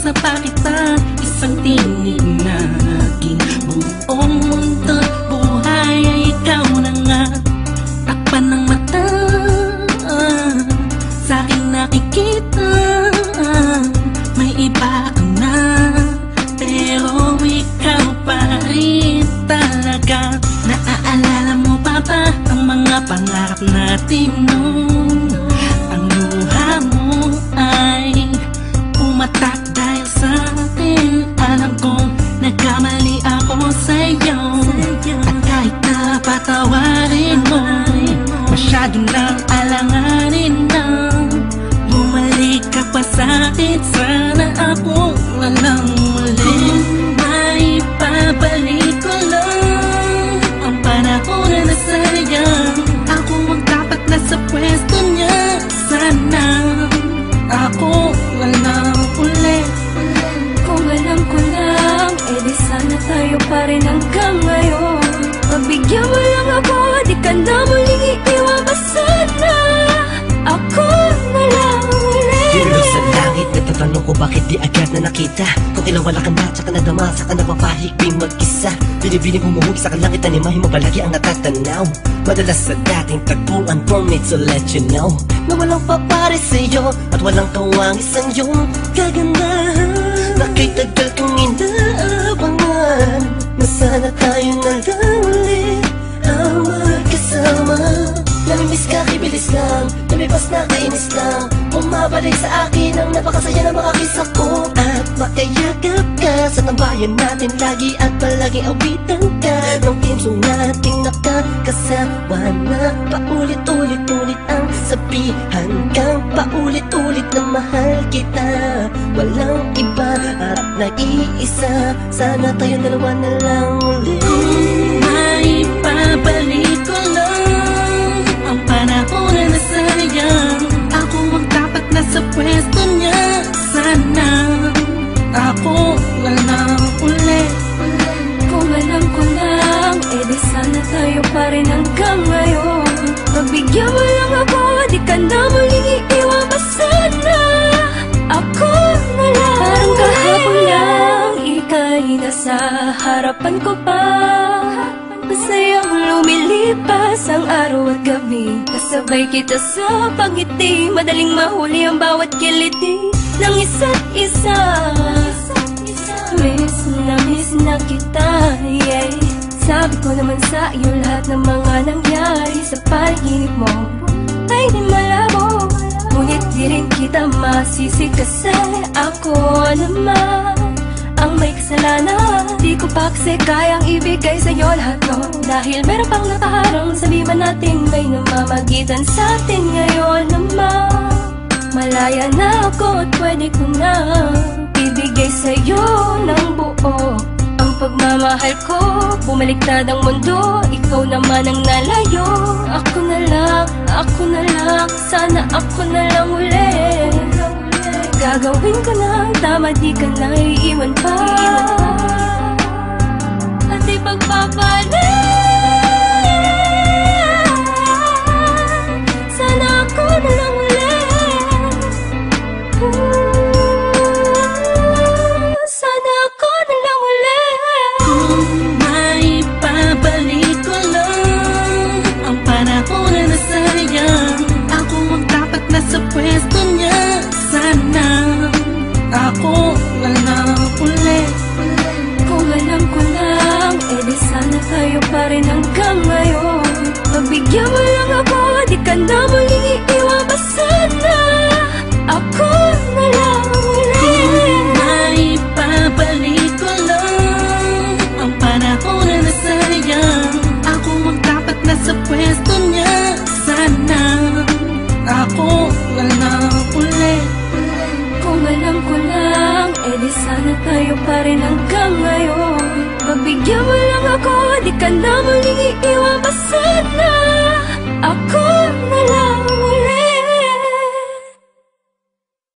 sa pa kita, isang tinig na aking buong mundo't buhay ay ikaw na nga. Takpan ng mata, sa'king nakikita, may iba ka na, pero ikaw pa rin talaga. Naaalala mo pa ba ang mga pangarap natin noon? Ang luha mo ay umatak dahil sa atin. Alam kong nagkamali ako sa'yo, at kahit na patawarin mo, masyado nang alanganin na. Bumalik ka pa sa'kin, sana ako walang muli. May babalik ko lang ang panahon na nasayang. Ako ang dapat nasa pwesto niya, sana ako walang uli. Kung alam ko lang, edi sana tayo pa rin hanggang ngayon. Pagbigyan mo lang ako, di ka na muling iiwan pa sana. Ako na lang ulit. Hilo sa langit, nagtatanong ko bakit di agad na nakita. Kung kailan wala ka na, tsaka nadama, saka napapahigping mag-isa. Binibining humuhug sa kalangit, animahin mo palagi ang natatanaw. Madalas sa dating tagpuan, for me to let you know na walang papare sa'yo at walang kawang isang iyong kagandahan. Na kay tagal kong inaabangan, na sana tayo na lang ulit ang magkasama. Namimiss ka, kibilis lang, lumipas na kainis lang. Bumabalik sa akin ang napakasaya ng mga kisa ko. At makayagap ka sa tambayan natin lagi, at palaging awitan ka ng timsong nating nakakasama na paulit-ulit-ulit ang sabihan kang paulit-ulit na mahal kita. Walang iba at nag-iisa, sana tayo dalawa na lang ulit. May babalik ko lang ang panahon na nasayang. Ako ang dapat nasa pwesto niya, sana ako walang uli. Kung alam ko lang, edi sana tayo pa rin hanggang ngayon. Pagbigyan mo lang ako, di ka na muling iiwan pa sana. Ako na lang. Parang kahapon lang, ika'y nasa harapan ko pa. Masayang lumilipas ang araw at gabi, kasabay kita sa pagngiti, madaling mahuli ang bawat kiliti ng isa't isa. Miss na kita, yeah. Sabi ko naman sa iyo lahat ng mga nangyari sa panaginip mo ay di malabo, ngunit di rin kita masisi kasi ako naman ang may kasalanan. Di ko pa kasi kayang ibigay sa'yo lahat no, dahil meron pang nakaharang. Sabi man natin may namamagitan sa atin ngayon naman. Malaya na ako at pwede ko na ibigay sa'yo ng buo ang pagmamahal ko. Bumaliktad ang mundo, ikaw naman ang nalayo. Ako na lang, sana ako na lang ulit. Gagawin ko na ang tama, di ka na iiwan pa. At ipagpapalit, sana ako na lang ulit. Sana ako na lang ulit. Kung may babalik ko lang ang panahon na nasayang. Ako ang dapat nasa pwesto niya, sana ako walang uli. Kung alam ko lang, edi sana tayo pa rin hanggang ngayon. Pagbigyan mo lang ako, di ka na muling iiwan pa sana. Ako na lang ulit. May babalik ko lang ang panahon na nasayang. Ako ang dapat nasa pwesto niya, sana ako walang uli. Kung alam ko lang, edi sana tayo pa rin hanggang ngayon. Pagbigyan mo lang ako, di ka na muling iiwan pa sana. Ako